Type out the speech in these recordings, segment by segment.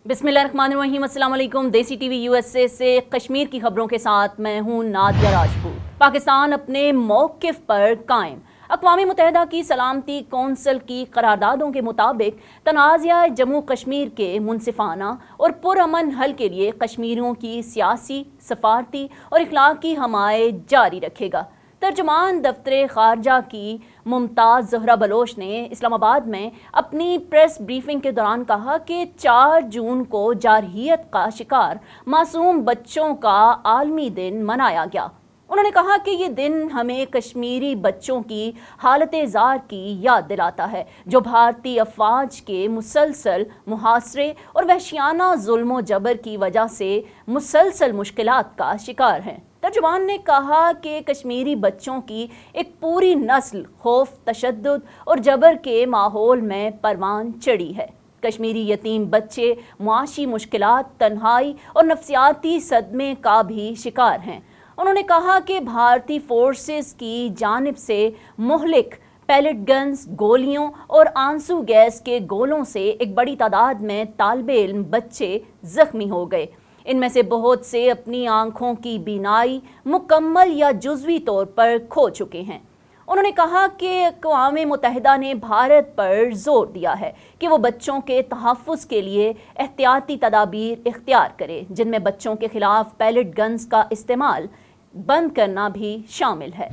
बिस्मिल्लाहिर्रहमानिर्रहीम, अस्सलाम वालेकुम। देसी टीवी यूएसए से कश्मीर की खबरों के साथ मैं हूं नादिया राजपूत। पाकिस्तान अपने मौक़िफ़ पर कायम। अक़वाम मुत्तहिदा की सलामती कौंसिल की करारदादों के मुताबिक तनाज़ा जम्मू कश्मीर के मुनसिफ़ाना और पुरअमन हल के लिए कश्मीरियों की सियासी, सफ़ारती और इख़लाक़ी हमायत जारी रखेगा। तर्जुमान दफ्तर ख़ारजा की मुमताज़ ज़हरा बलोच ने इस्लामाबाद में अपनी प्रेस ब्रीफिंग के दौरान कहा कि 4 जून को जारहियत का शिकार मासूम बच्चों का आलमी दिन मनाया गया। उन्होंने कहा कि ये दिन हमें कश्मीरी बच्चों की हालत ज़ार की याद दिलाता है, जो भारतीय अफ़वाज के मुसलसल मुहासरे और वहशियाना जुल्म जबर की वजह से मुसलसल मुश्किलात का शिकार हैं। तर्जुमान ने कहा कि कश्मीरी बच्चों की एक पूरी नस्ल खौफ, तशद्दुद और जबर के माहौल में परवान चढ़ी है। कश्मीरी यतीम बच्चे मुआशी मुश्किलात, तन्हाई और नफ्सियाती सदमे का भी शिकार हैं। उन्होंने कहा कि भारतीय फोर्सेस की जानिब से मुहलिक पैलेट गन्स, गोलियों और आंसू गैस के गोलों से एक बड़ी तादाद में तालिबे इल्म बच्चे जख्मी हो गए। इनमें से बहुत से अपनी आंखों की बीनाई मुकम्मल या जुज़वी तौर पर खो चुके हैं। उन्होंने कहा कि अक़वाम मुत्तहिदा ने भारत पर जोर दिया है कि वो बच्चों के तहफ़्फ़ुज़ के लिए एहतियाती तदाबीर इख्तियार करे, जिनमें बच्चों के ख़िलाफ़ पैलेट गन्स का इस्तेमाल बंद करना भी शामिल है।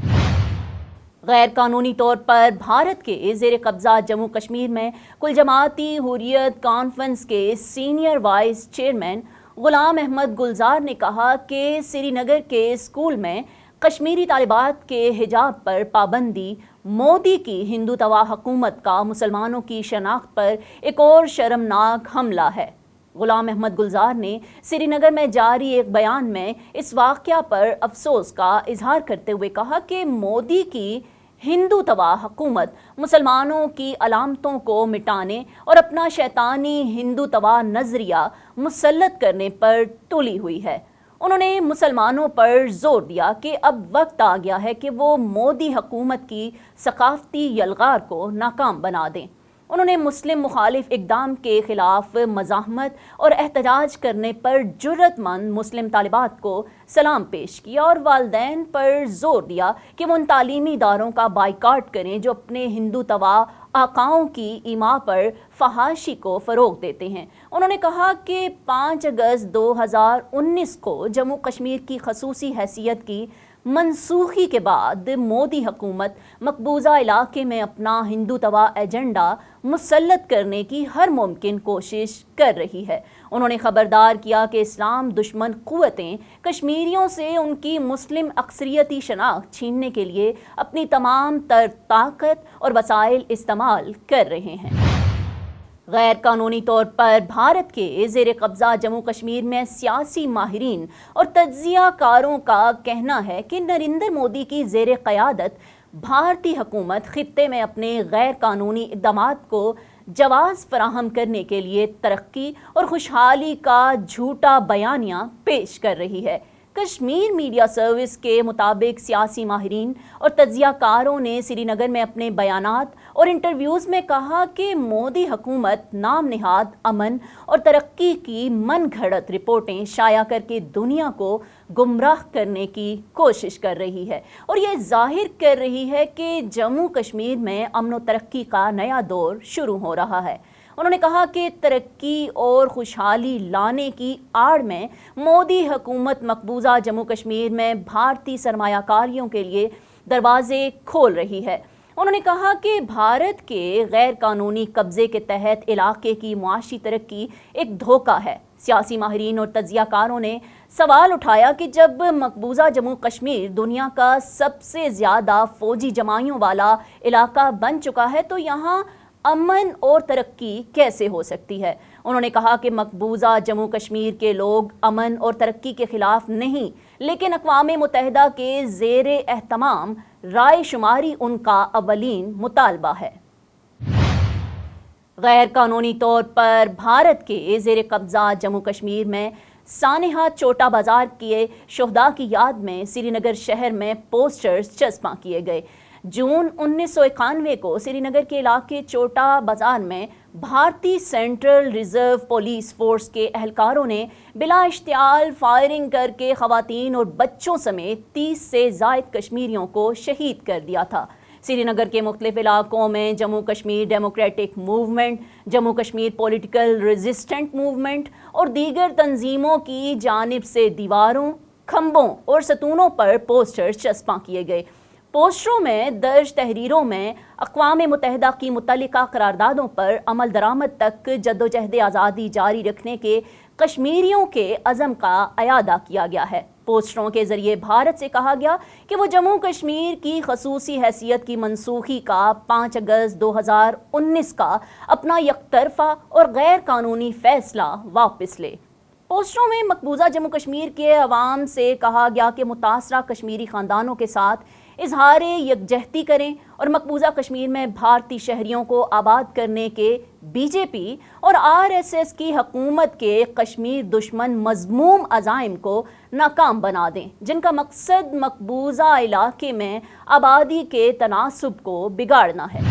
गैर कानूनी तौर पर भारत के ज़ेर कब्ज़ा जम्मू कश्मीर में कुल जमाती हुर्रियत कॉन्फ्रेंस के senior vice chairman Ghulam Ahmad गुलजार ने कहा कि श्रीनगर के स्कूल में कश्मीरी तालिबात के हिजाब पर पाबंदी मोदी की हिंदू तवा हुकूमत का मुसलमानों की शनाख्त पर एक और शर्मनाक हमला है। ग़ुलाम अहमद गुलजार ने श्रीनगर में जारी एक बयान में इस वाक़या पर अफसोस का इजहार करते हुए कहा कि मोदी की हिंदू तवा हुकूमत मुसलमानों की अलामतों को मिटाने और अपना शैतानी हिंदू तवा नज़रिया मुसल्लत करने पर तुली हुई है। उन्होंने मुसलमानों पर जोर दिया कि अब वक्त आ गया है कि वो मोदी हुकूमत की सकाफती यलगार को नाकाम बना दें। उन्होंने मुस्लिम मुखालिफ इक़दाम के ख़िलाफ़ मज़ाहमत और एहतजाज करने पर जुर्रतमंद मुस्लिम तालिबात को सलाम पेश किया और वालिदैन पर जोर दिया कि वो उन तालीमी इदारों का बाइकाट करें जो अपने हिंदू तवा आकाओं की ईमा पर फहाशी को फ़रोग़ देते हैं। उन्होंने कहा कि 5 अगस्त 2019 को जम्मू कश्मीर की खसूसी हैसियत की मनसूखी के बाद मोदी हुकूमत मकबूजा इलाके में अपना हिंदू तवा एजेंडा मुसल्लत करने की हर मुमकिन कोशिश कर रही है। उन्होंने खबरदार किया कि इस्लाम दुश्मन क़ुव्वतें कश्मीरियों से उनकी मुस्लिम अक्सरियती शनाख्त छीनने के लिए अपनी तमाम तर ताकत और वसाइल इस्तेमाल कर रहे हैं। गैर कानूनी तौर पर भारत के ज़ेर कब्ज़ा जम्मू कश्मीर में सियासी माहिरीन और तज्ज़िया कारों का कहना है कि नरेंद्र मोदी की ज़ेर क़यादत भारतीय हुकूमत ख़ित्ते में अपने गैर कानूनी इक़दामात को जवाज़ फराहम करने के लिए तरक्की और खुशहाली का झूठा बयानिया पेश कर रही है। कश्मीर मीडिया सर्विस के मुताबिक सियासी माहिरीन और तज्ज़ियाकारों ने श्रीनगर में अपने बयानात और इंटरव्यूज़ में कहा कि मोदी हुकूमत नाम निहाद अमन और तरक्की की मन घड़त रिपोर्टें शाया करके दुनिया को गुमराह करने की कोशिश कर रही है और ये जाहिर कर रही है कि जम्मू कश्मीर में अमन और तरक्की का नया दौर शुरू हो रहा है। उन्होंने कहा कि तरक्की और खुशहाली लाने की आड़ में मोदी हुकूमत मकबूजा जम्मू कश्मीर में भारतीय सरमायाकारियों के लिए दरवाजे खोल रही है। उन्होंने कहा कि भारत के गैर कानूनी कब्ज़े के तहत इलाके की मुआशी तरक्की एक धोखा है। सियासी माहिरीन और तज्ज़ियाकारों ने सवाल उठाया कि जब मकबूजा जम्मू कश्मीर दुनिया का सबसे ज़्यादा फ़ौजी जमाइयों वाला इलाका बन चुका है तो यहाँ अमन और तरक्की कैसे हो सकती है। उन्होंने कहा कि मकबूजा जम्मू कश्मीर के लोग अमन और तरक्की के ख़िलाफ़ नहीं, लेकिन अक़वाम मुत्तहिदा के ज़ेरे एहतमाम राय शुमारी उनका अवलीन मुतालबा है। गैर कानूनी तौर पर भारत के ज़ेर कब्ज़ा जम्मू कश्मीर में सानेहा चोटा बाज़ार के शोहदा की याद में श्रीनगर शहर में पोस्टर्स चस्पा किए गए। जून 1991 को श्रीनगर के इलाके चोटा बाजार में भारतीय सेंट्रल रिजर्व पुलिस फोर्स के एहलकारों ने बिला इश्तियाल फायरिंग करके खवातीन और बच्चों समेत 30 से ज़ायद कश्मीरियों को शहीद कर दिया था। श्रीनगर के मुख्तलिफ इलाकों में Jammu Kashmir democratic movement, Jammu Kashmir political resistant movement और दीगर तंजीमों की जानिब से दीवारों, खंभों और सतूनों पर पोस्टर चस्पा किए गए। पोस्टरों में दर्ज तहरीरों में अक़वाम मुत्तहिदा की मुतल्लिका करारदादों पर अमल दरामद तक जद्दोजहद आज़ादी जारी रखने के कश्मीरियों के अज़म का अयादा किया गया है। पोस्टरों के ज़रिए भारत से कहा गया कि वो जम्मू कश्मीर की खसूसी हैसियत की मनसूखी का 5 अगस्त 2019 का अपना यकतरफा और गैर कानूनी फ़ैसला वापस ले। पोस्टरों में मकबूजा जम्मू कश्मीर के अवाम से कहा गया कि मुतासरा कश्मीरी ख़ानदानों के साथ इजहार यकजहती करें और मकबूजा कश्मीर में भारतीय शहरियों को आबाद करने के बीजेपी और आरएसएस की हुकूमत के कश्मीर दुश्मन मज़मूम अज़ाइम को नाकाम बना दें, जिनका मकसद मकबूजा इलाके में आबादी के तनासुब को बिगाड़ना है।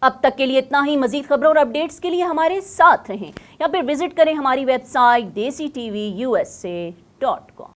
अब तक के लिए इतना ही। मज़ीद खबरों और अपडेट्स के लिए हमारे साथ रहें या फिर विजिट करें हमारी वेबसाइट DesiTV USA.com।